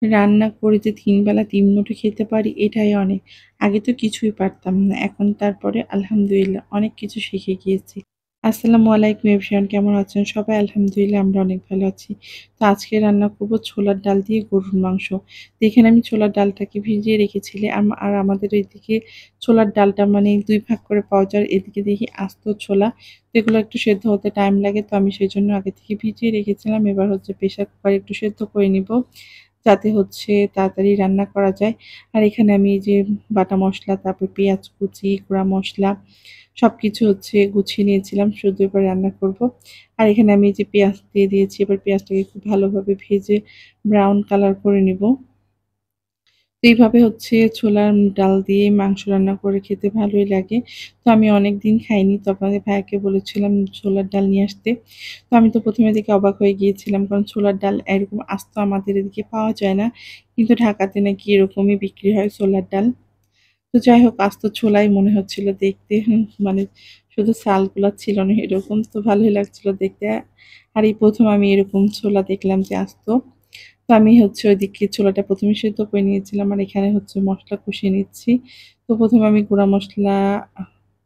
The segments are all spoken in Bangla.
রান্না করে যে ৩ বেলা ৩ মুঠো খেতে পারি এটাই অনেক। আগে তো কিছুই পারতাম না। এখন তারপরে আলহামদুলিল্লাহ অনেক কিছু শিখে গিয়েছি। আসসালামু আলাইকুম এভরিওয়ান, কেমন আছেন সবাই? আলহামদুলিল্লাহ আমরা অনেক ভালো আছি। তো আজকে রান্না করব ছোলার ডাল দিয়ে গরুর মাংস। তো এখানে আমি ছোলার ডালটাকে ভিজিয়ে রেখেছিলাম। আর আমাদের এইদিকে ছোলার ডালটা মানে ২ ভাগ করে পাওয়া যায়। এদিকে দেখি আস্ত ছোলা। তো এগুলো একটু সেদ্ধ হতে টাইম লাগে। তো আমি সেজন্য আগে থেকে ভিজিয়ে রেখেছিলাম। এবার হচ্ছে প্রেসার কুকারে একটু সেদ্ধ করে নিব। যাতে হচ্ছে তাড়াতাড়ি রান্না করা যায়। আর এখানে আমি এই যে বাটা মসলা, তারপর পেঁয়াজ কুচি, গুঁড়া মসলা সবকিছু হচ্ছে গুছিয়ে নিয়েছিলাম। শুধু এবার রান্না করব। আর এখানে আমি এই যে পেঁয়াজ দিয়ে দিয়েছি। এবার পেঁয়াজটাকে খুব ভালোভাবে ভেজে ব্রাউন কালার করে নিব। তো এইভাবে হচ্ছে ছোলার ডাল দিয়ে মাংস রান্না করে খেতে ভালোই লাগে। তো আমি অনেকদিন খাইনি। তো আপনাদের ভাইয়াকে বলেছিলাম ছোলার ডাল নিয়ে আসতে। তো আমি তো ১ম এ দেখে অবাক হয়ে গিয়েছিলাম। কারণ ছোলার ডাল এরকম আস্ত আমাদের এদিকে পাওয়া যায় না। কিন্তু ঢাকাতে নাকি এরকমই বিক্রি হয় ছোলার ডাল। তো যাই হোক আস্ত ছোলাই মনে হচ্ছিল দেখতে। মানে শুধু ছালগুলা ছিল না এরকম। তো ভালোই লাগছিল দেখতে। আর এই ১ম আমি এরকম ছোলা দেখলাম যে আস্ত। তো আমি হচ্ছে ওইদিকে ছোলাটা ১ম এ সেদ্ধ করে নিয়েছিলাম। আর এখানে হচ্ছে মসলা কষিয়ে নিচ্ছি। তো ১ম এ আমি গুঁড়া মসলা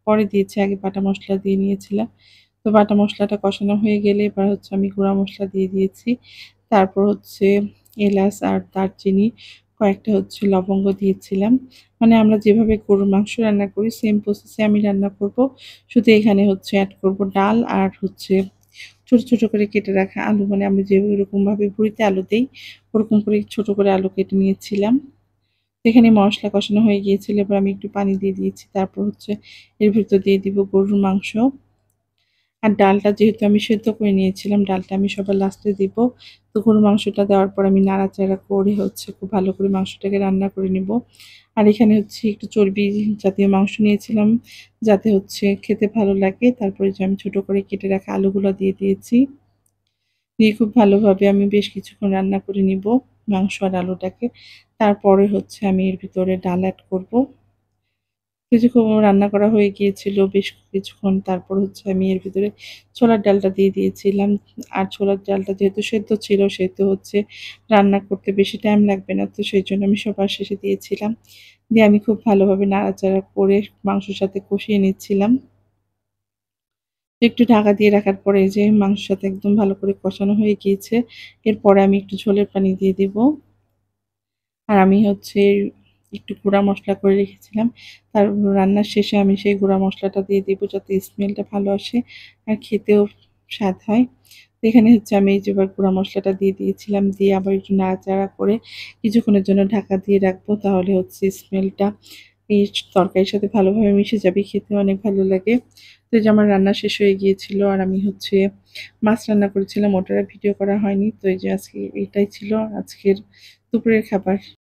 পরে দিয়েছি। আগে বাটা মসলা দিয়ে নিয়েছিলাম। তো বাটা মসলাটা কষানো হয়ে গেলে এবার হচ্ছে আমি গুঁড়া মসলা দিয়ে দিয়েছি। তারপর হচ্ছে এলাচ আর দারচিনি, কয়েকটা হচ্ছে লবঙ্গ দিয়েছিলাম। মানে আমরা যেভাবে গরুর মাংস রান্না করি সেম প্রসেসে আমি রান্না করব। শুধু এখানে হচ্ছে এড করব ডাল আর হচ্ছে ছোট, ছোট করে কেটে রাখা আলু, মানে আমি যেরকমভাবে ভুড়িতে আলু দেই, ওরকম করে ছোট করে আলু কেটে নিয়েছিলাম। এখানে মসলা কষানো হয়ে গিয়েছিল। এবার আমি একটু পানি দিয়ে দিয়েছি। তারপর হচ্ছে এর ভিতর দিয়ে দিব গরুর মাংস। আর ডালটা যেহেতু আমি সেদ্ধ করে নিয়েছিলাম, ডালটা আমি সবার লাস্টে দিব। তো গরুর মাংসটা দেওয়ার পর আমি নাড়াচাড়া করে হচ্ছে খুব ভালো করে মাংসটাকে রান্না করে নিব। আর এখানে হচ্ছে একটু চর্বি জাতীয় মাংস নিয়েছিলাম, যাতে হচ্ছে খেতে ভালো লাগে। তারপরে যে আমি ছোট করে কেটে রাখা আলুগুলো দিয়ে দিয়েছি। দিয়ে খুব ভালোভাবে আমি বেশ কিছুক্ষণ রান্না করে নিব মাংস আর আলুটাকে। তারপরে হচ্ছে আমি এর ভিতরে ডাল এড করব। কিছুক্ষণ রান্না করা হয়ে গিয়েছিল বেশ কিছুক্ষণ। তারপর হচ্ছে আমি এর ভিতরে ছোলার ডালটা দিয়ে দিয়েছিলাম। আর ছোলার ডালটা যেহেতু সেদ্ধ ছিল সেহেতু হচ্ছে রান্না করতে বেশি টাইম লাগবে না। তো সেইজন্য আমি সবার শেষে দিয়েছিলাম। দিয়ে আমি খুব ভালোভাবে নাড়াচাড়া করে মাংসের সাথে কষিয়ে নিচ্ছিলাম। একটু ঢাকা দিয়ে রাখার পরে এই যে মাংসের সাথে একদম ভালো করে কষানো হয়ে গিয়েছে। এরপরে আমি একটু ঝোলের পানি দিয়ে দিব। আর আমি হচ্ছে একটু গুঁড়া মসলা করে রেখেছিলাম। তার রান্নার শেষে আমি সেই গুঁড়া মসলাটা দিয়ে দিব যাতে স্মেলটা ভালো আসে আর খেতেও স্বাদ হয়। তো এখানে হচ্ছে আমি এই যে এবার গুঁড়া মসলাটা দিয়ে দিয়েছিলাম। দিয়ে আবার একটু নাড়াচাড়া করে কিছুক্ষণের জন্য ঢাকা দিয়ে রাখবো। তাহলে হচ্ছে স্মেলটা এই তরকারির সাথে ভালোভাবে মিশে যাবে। খেতে অনেক ভালো লাগে। তো এই যে আমার রান্না শেষ হয়ে গিয়েছিল। আর আমি হচ্ছে মাছ রান্না করেছিলাম, ওটার ভিডিও করা হয়নি। তো এই যে আজকে এটাই ছিল আজকের দুপুরের খাবার।